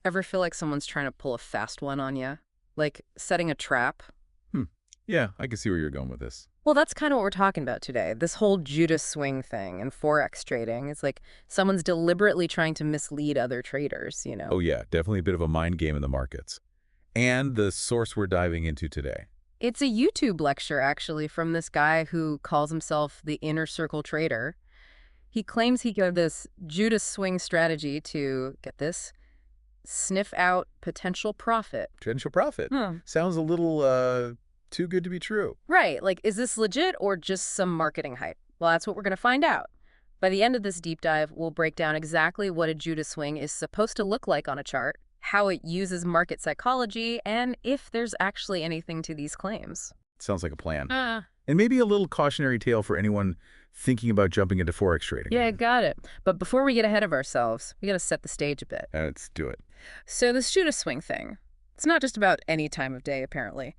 Ever feel like someone's trying to pull a fast one on you? Like setting a trap? Hmm. Yeah, I can see where you're going with this. Well, that's kind of what we're talking about today. This whole Judas swing thing and Forex trading. It's like someone's deliberately trying to mislead other traders. Oh yeah, definitely a bit of a mind game in the markets. And the source we're diving into today. It's a YouTube lecture, actually, from this guy who calls himself the Inner Circle Trader. He claims he got this Judas swing strategy to, get this, sniff out potential profit. Potential profit. Hmm. Sounds a little, too good to be true. Right, like, is this legit or just some marketing hype? Well, that's what we're going to find out. By the end of this deep dive, we'll break down exactly what a Judas swing is supposed to look like on a chart, how it uses market psychology, and if there's actually anything to these claims. Sounds like a plan. Ah, And maybe a little cautionary tale for anyone thinking about jumping into Forex trading. yeah, got it. But before we get ahead of ourselves, we got to set the stage a bit. Let's do it. So this Judas swing thing, it's not just about any time of day, apparently.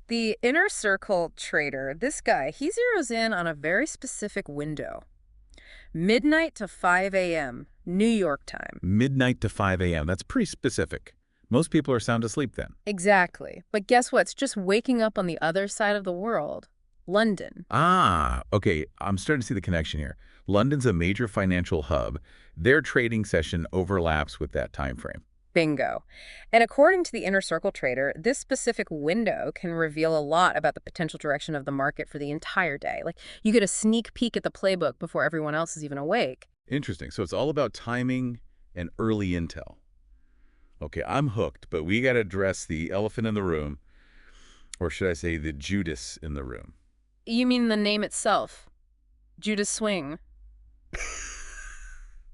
The Inner Circle Trader, this guy, he zeroes in on a very specific window. Midnight to 5 a.m., New York time. Midnight to 5 a.m. That's pretty specific. Most people are sound asleep then. Exactly. But guess what? It's just waking up on the other side of the world. London. Ah, okay. I'm starting to see the connection here. London's a major financial hub. Their trading session overlaps with that time frame. Bingo. And according to the Inner Circle Trader, this specific window can reveal a lot about the potential direction of the market for the entire day. Like, you get a sneak peek at the playbook before everyone else is even awake. Interesting. So it's all about timing and early intel. Okay, I'm hooked, but we got to address the elephant in the room, or should I say the Judas in the room. You mean the name itself? Judas Swing.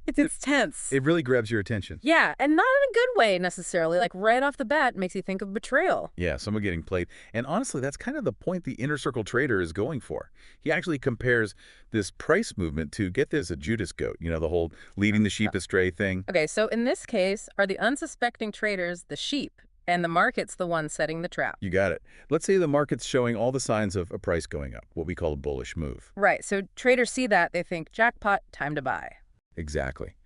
It's tense. It really grabs your attention. Yeah, and not in a good way necessarily. Like right off the bat, makes you think of betrayal. Yeah, someone getting played. And honestly, that's kind of the point the Inner Circle Trader is going for. He actually compares this price movement to, get this, a Judas goat. You know, the whole leading the sheep astray thing. Okay, so in this case, are the unsuspecting traders the sheep, and the market's the one setting the trap? You got it. Let's say the market's showing all the signs of a price going up, what we call a bullish move. Right, so traders see that, they think, jackpot, time to buy. Exactly.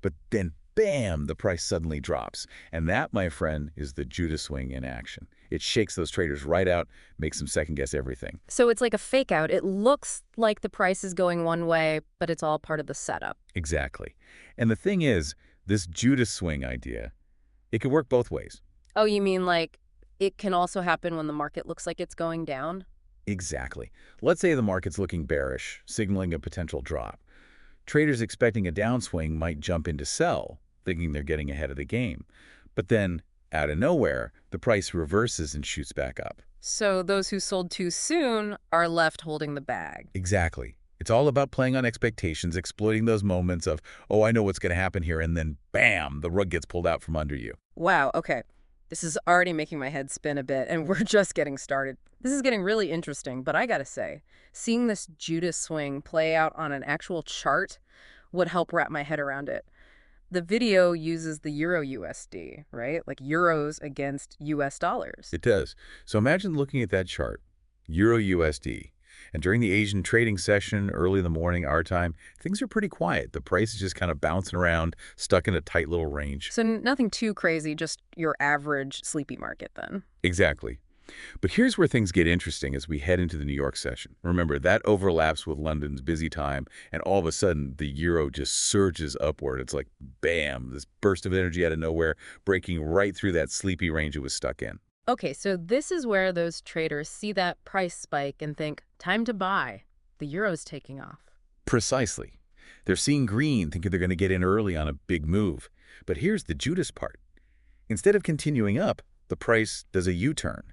But then, bam, the price suddenly drops. And that, my friend, is the Judas swing in action. It shakes those traders right out, makes them second-guess everything. So it's like a fake out. It looks like the price is going one way, but it's all part of the setup. Exactly. And the thing is, this Judas swing idea, it can work both ways. Oh, you mean like it can also happen when the market looks like it's going down? Exactly. Let's say the market's looking bearish, signaling a potential drop. Traders expecting a downswing might jump in to sell, thinking they're getting ahead of the game. But then, out of nowhere, the price reverses and shoots back up. So those who sold too soon are left holding the bag. Exactly. It's all about playing on expectations, exploiting those moments of, oh, I know what's going to happen here, and then bam, the rug gets pulled out from under you. Wow, okay. This is already making my head spin a bit, and we're just getting started. This is getting really interesting, but I gotta say, seeing this Judas swing play out on an actual chart would help wrap my head around it. The video uses the Euro USD, right? Like euros against US dollars. It does. So imagine looking at that chart, Euro USD. And during the Asian trading session, early in the morning, our time, things are pretty quiet. The price is just kind of bouncing around, stuck in a tight little range. So nothing too crazy, just your average sleepy market then. Exactly. But here's where things get interesting as we head into the New York session. Remember, that overlaps with London's busy time, and all of a sudden, the euro just surges upward. It's like, bam, this burst of energy out of nowhere, breaking right through that sleepy range it was stuck in. Okay, so this is where those traders see that price spike and think, time to buy. The euro's taking off. Precisely. They're seeing green, thinking they're going to get in early on a big move. But here's the Judas part. Instead of continuing up, the price does a U-turn.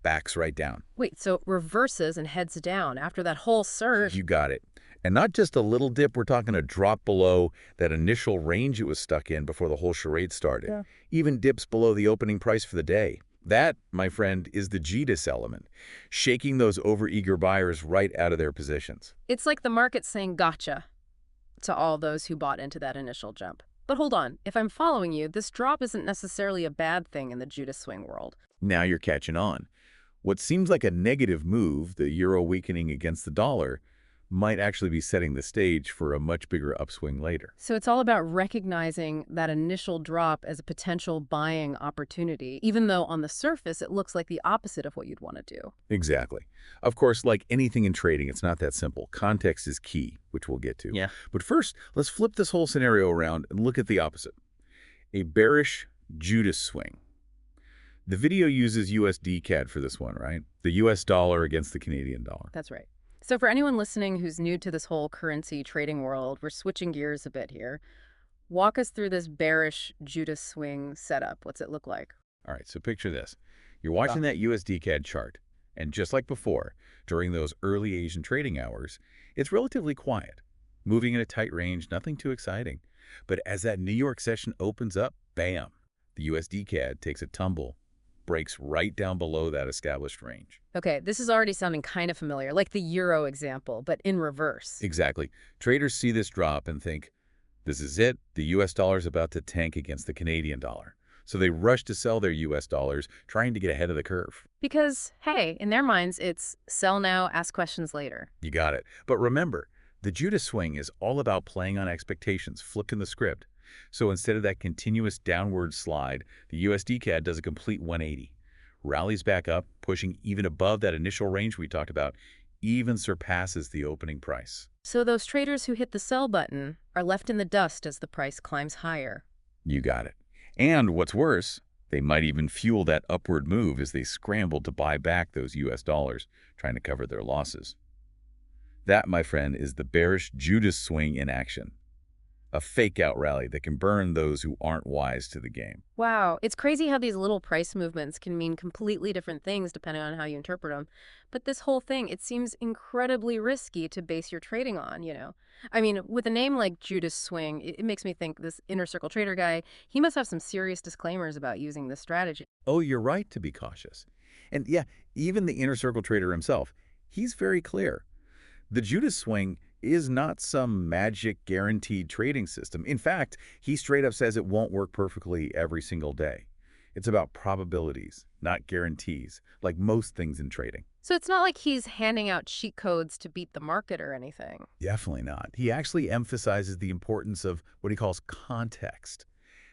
Backs right down. Wait, so it reverses and heads down after that whole surge? You got it. And not just a little dip, we're talking a drop below that initial range it was stuck in before the whole charade started. Yeah. Even dips below the opening price for the day. That, my friend, is the Judas element, shaking those overeager buyers right out of their positions. It's like the market saying gotcha to all those who bought into that initial jump. But hold on, if I'm following you, this drop isn't necessarily a bad thing in the Judas swing world. Now you're catching on. What seems like a negative move, the euro weakening against the dollar, might actually be setting the stage for a much bigger upswing later. So it's all about recognizing that initial drop as a potential buying opportunity, even though on the surface it looks like the opposite of what you'd want to do. Exactly. Of course, like anything in trading, it's not that simple. Context is key, which we'll get to. Yeah. But first, let's flip this whole scenario around and look at the opposite. A bearish Judas swing. The video uses USD CAD for this one, right? The US dollar against the Canadian dollar. That's right. So for anyone listening who's new to this whole currency trading world, we're switching gears a bit here. Walk us through this bearish Judas swing setup. What's it look like? All right, so picture this. You're watching that USD CAD chart, and just like before, during those early Asian trading hours, it's relatively quiet, moving in a tight range, nothing too exciting. But as that New York session opens up, bam, the USD CAD takes a tumble, breaks right down below that established range. Okay, this is already sounding kind of familiar, like the euro example, but in reverse. Exactly. Traders see this drop and think, this is it, the US dollar is about to tank against the Canadian dollar. So they rush to sell their US dollars, trying to get ahead of the curve. Because, hey, in their minds, it's sell now, ask questions later. You got it. But remember, the Judas swing is all about playing on expectations, flipping the script. So instead of that continuous downward slide, the USD CAD does a complete 180. Rallies back up, pushing even above that initial range we talked about, even surpasses the opening price. So those traders who hit the sell button are left in the dust as the price climbs higher. You got it. And what's worse, they might even fuel that upward move as they scramble to buy back those US dollars, trying to cover their losses. That, my friend, is the bearish Judas swing in action. A fake-out rally that can burn those who aren't wise to the game. Wow, it's crazy how these little price movements can mean completely different things depending on how you interpret them. But this whole thing, it seems incredibly risky to base your trading on, you know? I mean, with a name like Judas Swing, it makes me think this inner circle trader guy, he must have some serious disclaimers about using this strategy. Oh, you're right to be cautious. And yeah, even the inner circle trader himself, he's very clear. The Judas swing is not some magic guaranteed trading system. In fact, he straight up says it won't work perfectly every single day. It's about probabilities, not guarantees, like most things in trading. So it's not like he's handing out cheat codes to beat the market or anything. Definitely not. He actually emphasizes the importance of what he calls context.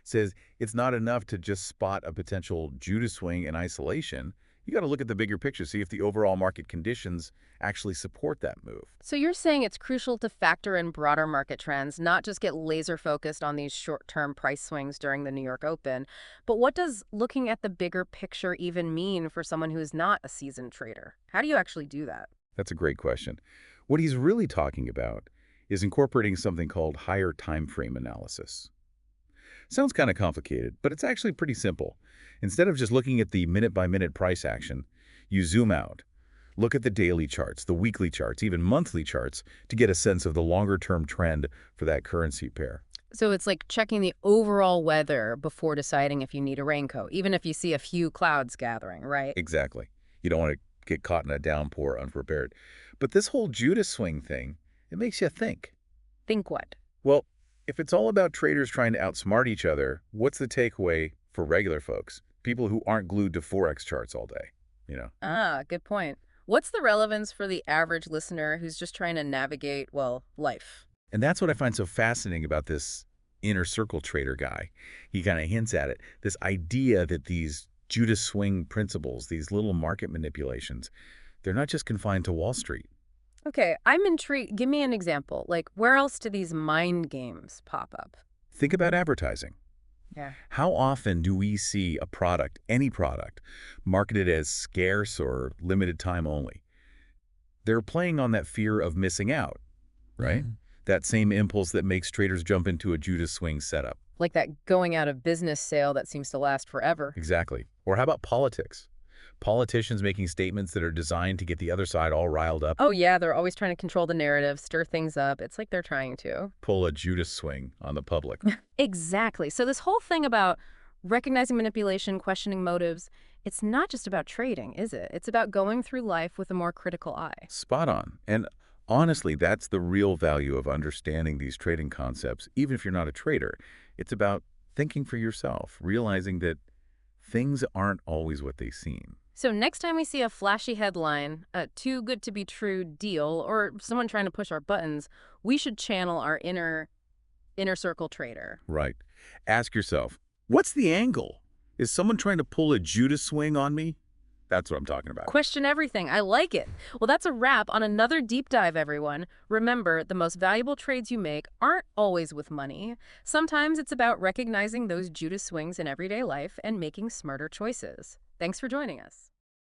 Says it's not enough to just spot a potential Judas swing in isolation. You got to look at the bigger picture, see if the overall market conditions actually support that move. So you're saying it's crucial to factor in broader market trends, not just get laser focused on these short-term price swings during the New York Open. But what does looking at the bigger picture even mean for someone who is not a seasoned trader? How do you actually do that? That's a great question. What he's really talking about is incorporating something called higher time frame analysis. Sounds kind of complicated, but it's actually pretty simple. Instead of just looking at the minute-by-minute price action, you zoom out. Look at the daily charts, the weekly charts, even monthly charts to get a sense of the longer-term trend for that currency pair. So it's like checking the overall weather before deciding if you need a raincoat, even if you see a few clouds gathering, right? Exactly. You don't want to get caught in a downpour unprepared. But this whole Judas swing thing, it makes you think. Think what? Well, if it's all about traders trying to outsmart each other, what's the takeaway for regular folks? People who aren't glued to Forex charts all day, you know? Ah, good point. What's the relevance for the average listener who's just trying to navigate, well, life? And that's what I find so fascinating about this inner circle trader guy. He kind of hints at it, this idea that these Judas swing principles, these little market manipulations, they're not just confined to Wall Street. Okay, I'm intrigued. Give me an example. Like, where else do these mind games pop up? Think about advertising. Yeah. How often do we see a product, any product, marketed as scarce or limited time only? They're playing on that fear of missing out, right? Mhm. That same impulse that makes traders jump into a Judas swing setup. Like that going out of business sale that seems to last forever. Exactly. Or how about politics? Politicians making statements that are designed to get the other side all riled up, Oh, yeah, they're always trying to control the narrative, stir things up. It's like they're trying to. pull a Judas swing on the public. Exactly. So this whole thing about recognizing manipulation, questioning motives, it's not just about trading, is it? It's about going through life with a more critical eye. Spot on. And honestly, that's the real value of understanding these trading concepts, even if you're not a trader. It's about thinking for yourself, realizing that things aren't always what they seem. So next time we see a flashy headline, a too good to be true deal, or someone trying to push our buttons, we should channel our inner circle trader. Right. Ask yourself, what's the angle? Is someone trying to pull a Judas swing on me? That's what I'm talking about. Question everything. I like it. Well, that's a wrap on another deep dive, everyone. Remember, the most valuable trades you make aren't always with money. Sometimes it's about recognizing those Judas swings in everyday life and making smarter choices. Thanks for joining us.